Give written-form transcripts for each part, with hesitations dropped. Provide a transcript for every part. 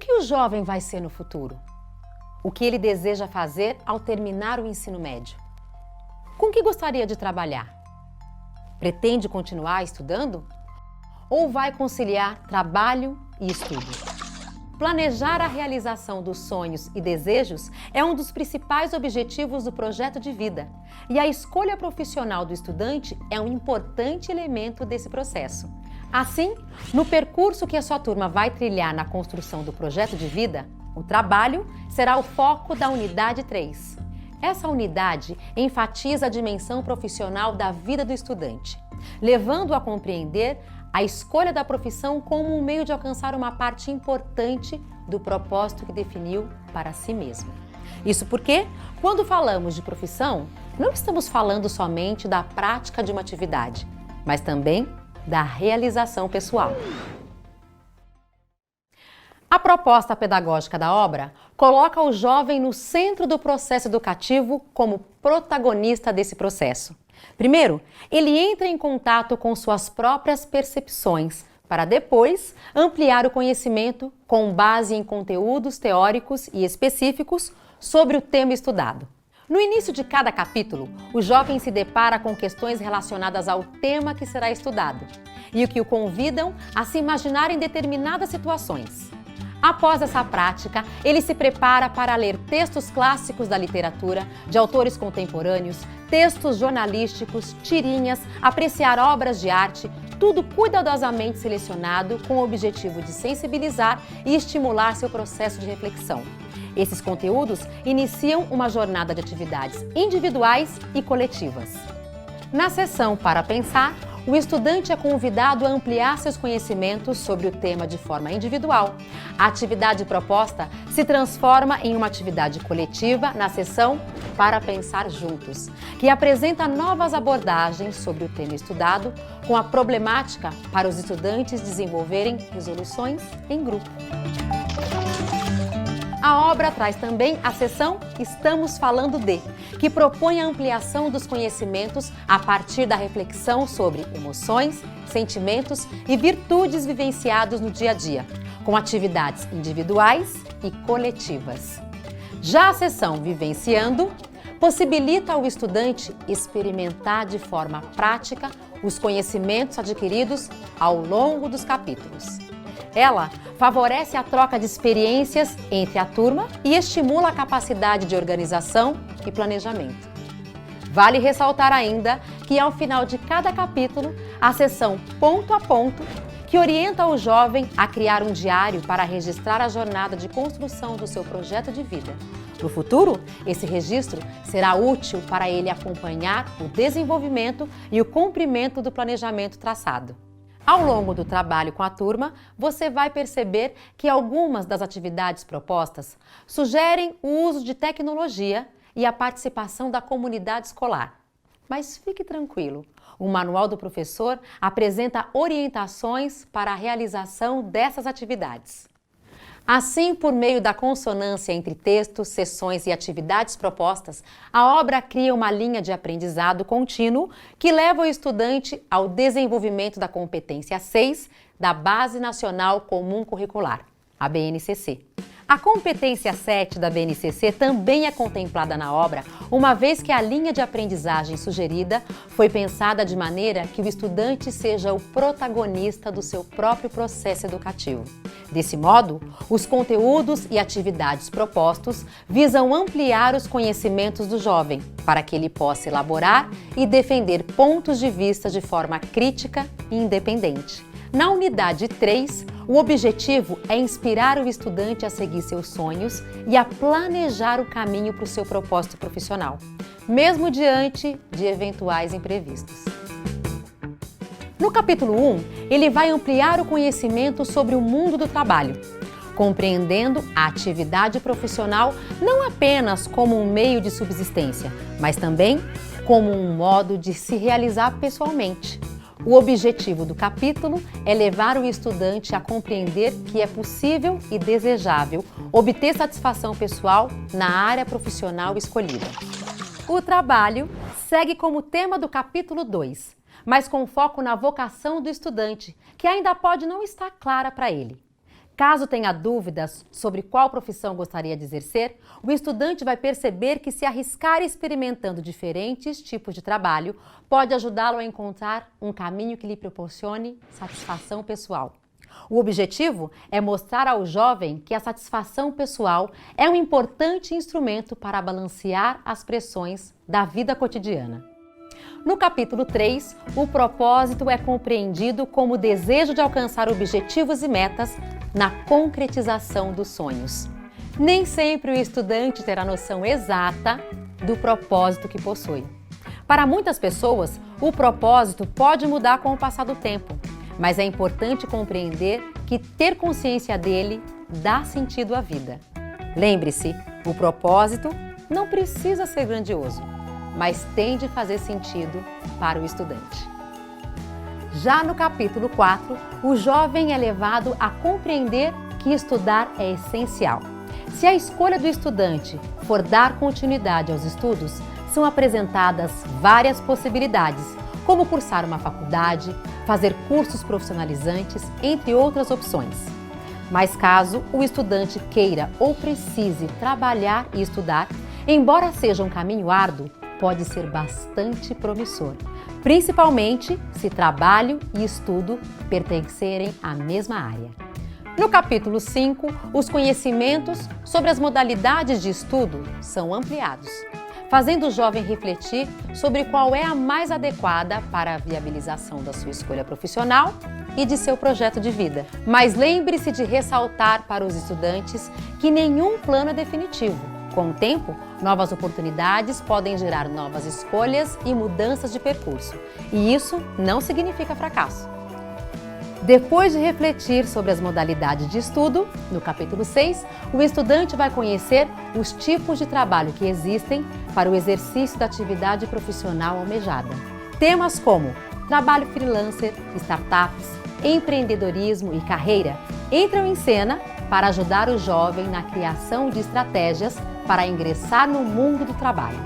que o jovem vai ser no futuro? O que ele deseja fazer ao terminar o ensino médio? Com que gostaria de trabalhar? Pretende continuar estudando? Ou vai conciliar trabalho e estudo? Planejar a realização dos sonhos e desejos é um dos principais objetivos do projeto de vida, e a escolha profissional do estudante é um importante elemento desse processo. Assim, no percurso que a sua turma vai trilhar na construção do projeto de vida, o trabalho será o foco da unidade 3. Essa unidade enfatiza a dimensão profissional da vida do estudante, levando-o a compreender a escolha da profissão como um meio de alcançar uma parte importante do propósito que definiu para si mesmo. Isso porque, quando falamos de profissão, não estamos falando somente da prática de uma atividade, mas também da realização pessoal. A proposta pedagógica da obra coloca o jovem no centro do processo educativo como protagonista desse processo. Primeiro, ele entra em contato com suas próprias percepções, para depois ampliar o conhecimento com base em conteúdos teóricos e específicos sobre o tema estudado. No início de cada capítulo, o jovem se depara com questões relacionadas ao tema que será estudado e o que o convidam a se imaginar em determinadas situações. Após essa prática, ele se prepara para ler textos clássicos da literatura, de autores contemporâneos, textos jornalísticos, tirinhas, apreciar obras de arte, tudo cuidadosamente selecionado com o objetivo de sensibilizar e estimular seu processo de reflexão. Esses conteúdos iniciam uma jornada de atividades individuais e coletivas. Na sessão Para Pensar, o estudante é convidado a ampliar seus conhecimentos sobre o tema de forma individual. A atividade proposta se transforma em uma atividade coletiva na sessão Para Pensar Juntos, que apresenta novas abordagens sobre o tema estudado, com a problemática para os estudantes desenvolverem resoluções em grupo. A obra traz também a seção Estamos Falando de, que propõe a ampliação dos conhecimentos a partir da reflexão sobre emoções, sentimentos e virtudes vivenciados no dia a dia, com atividades individuais e coletivas. Já a seção Vivenciando possibilita ao estudante experimentar de forma prática os conhecimentos adquiridos ao longo dos capítulos. Ela favorece a troca de experiências entre a turma e estimula a capacidade de organização e planejamento. Vale ressaltar ainda que, ao final de cada capítulo, a sessão Ponto a Ponto, que orienta o jovem a criar um diário para registrar a jornada de construção do seu projeto de vida. No futuro, esse registro será útil para ele acompanhar o desenvolvimento e o cumprimento do planejamento traçado. Ao longo do trabalho com a turma, você vai perceber que algumas das atividades propostas sugerem o uso de tecnologia e a participação da comunidade escolar. Mas fique tranquilo, o Manual do Professor apresenta orientações para a realização dessas atividades. Assim, por meio da consonância entre textos, sessões e atividades propostas, a obra cria uma linha de aprendizado contínuo que leva o estudante ao desenvolvimento da competência 6 da Base Nacional Comum Curricular, a BNCC. A competência 7 da BNCC também é contemplada na obra, uma vez que a linha de aprendizagem sugerida foi pensada de maneira que o estudante seja o protagonista do seu próprio processo educativo. Desse modo, os conteúdos e atividades propostos visam ampliar os conhecimentos do jovem, para que ele possa elaborar e defender pontos de vista de forma crítica e independente. Na unidade 3, o objetivo é inspirar o estudante a seguir seus sonhos e a planejar o caminho para o seu propósito profissional, mesmo diante de eventuais imprevistos. No capítulo 1, ele vai ampliar o conhecimento sobre o mundo do trabalho, compreendendo a atividade profissional não apenas como um meio de subsistência, mas também como um modo de se realizar pessoalmente. O objetivo do capítulo é levar o estudante a compreender que é possível e desejável obter satisfação pessoal na área profissional escolhida. O trabalho segue como tema do capítulo 2, mas com foco na vocação do estudante, que ainda pode não estar clara para ele. Caso tenha dúvidas sobre qual profissão gostaria de exercer, o estudante vai perceber que se arriscar experimentando diferentes tipos de trabalho pode ajudá-lo a encontrar um caminho que lhe proporcione satisfação pessoal. O objetivo é mostrar ao jovem que a satisfação pessoal é um importante instrumento para balancear as pressões da vida cotidiana. No capítulo 3, o propósito é compreendido como o desejo de alcançar objetivos e metas na concretização dos sonhos. Nem sempre o estudante terá noção exata do propósito que possui. Para muitas pessoas, o propósito pode mudar com o passar do tempo, mas é importante compreender que ter consciência dele dá sentido à vida. Lembre-se, o propósito não precisa ser grandioso, mas tem de fazer sentido para o estudante. Já no capítulo 4, o jovem é levado a compreender que estudar é essencial. Se a escolha do estudante for dar continuidade aos estudos, são apresentadas várias possibilidades, como cursar uma faculdade, fazer cursos profissionalizantes, entre outras opções. Mas caso o estudante queira ou precise trabalhar e estudar, embora seja um caminho árduo, pode ser bastante promissor, principalmente se trabalho e estudo pertencerem à mesma área. No capítulo 5, os conhecimentos sobre as modalidades de estudo são ampliados, fazendo o jovem refletir sobre qual é a mais adequada para a viabilização da sua escolha profissional e de seu projeto de vida. Mas lembre-se de ressaltar para os estudantes que nenhum plano é definitivo. Com o tempo, novas oportunidades podem gerar novas escolhas e mudanças de percurso, e isso não significa fracasso. Depois de refletir sobre as modalidades de estudo, no capítulo 6, o estudante vai conhecer os tipos de trabalho que existem para o exercício da atividade profissional almejada. Temas como trabalho freelancer, startups, empreendedorismo e carreira entram em cena para ajudar o jovem na criação de estratégias para ingressar no mundo do trabalho.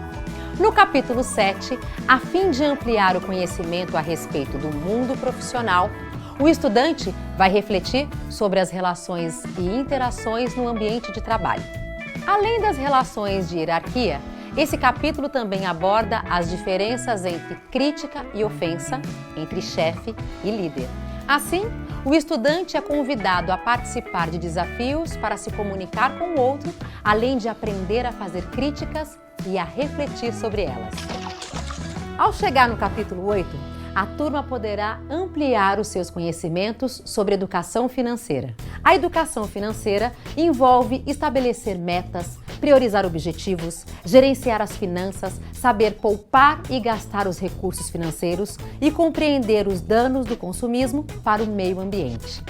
No capítulo 7, a fim de ampliar o conhecimento a respeito do mundo profissional, o estudante vai refletir sobre as relações e interações no ambiente de trabalho. Além das relações de hierarquia, esse capítulo também aborda as diferenças entre crítica e ofensa, entre chefe e líder. Assim, o estudante é convidado a participar de desafios para se comunicar com o outro, além de aprender a fazer críticas e a refletir sobre elas. Ao chegar no capítulo 8, a turma poderá ampliar os seus conhecimentos sobre educação financeira. A educação financeira envolve estabelecer metas, priorizar objetivos, gerenciar as finanças, saber poupar e gastar os recursos financeiros e compreender os danos do consumismo para o meio ambiente.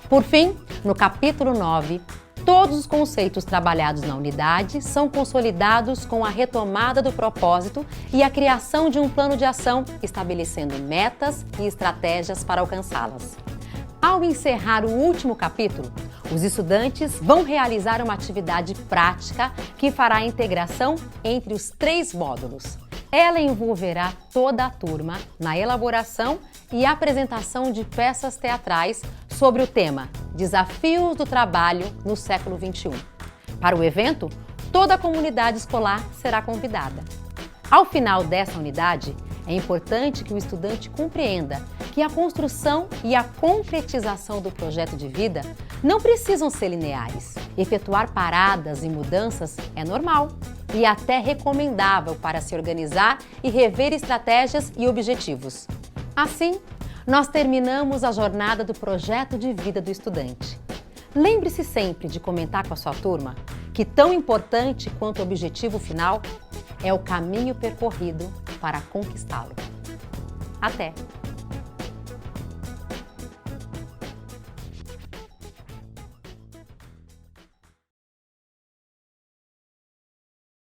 Por fim, no capítulo 9, todos os conceitos trabalhados na unidade são consolidados com a retomada do propósito e a criação de um plano de ação, estabelecendo metas e estratégias para alcançá-las. Ao encerrar o último capítulo, os estudantes vão realizar uma atividade prática que fará a integração entre os 3 módulos. Ela envolverá toda a turma na elaboração e apresentação de peças teatrais sobre o tema Desafios do Trabalho no século XXI. Para o evento, toda a comunidade escolar será convidada. Ao final dessa unidade, é importante que o estudante compreenda que a construção e a concretização do projeto de vida não precisam ser lineares. Efetuar paradas e mudanças é normal e até recomendável para se organizar e rever estratégias e objetivos. Assim, nós terminamos a jornada do projeto de vida do estudante. Lembre-se sempre de comentar com a sua turma que tão importante quanto o objetivo final é o caminho percorrido para conquistá-lo. Até!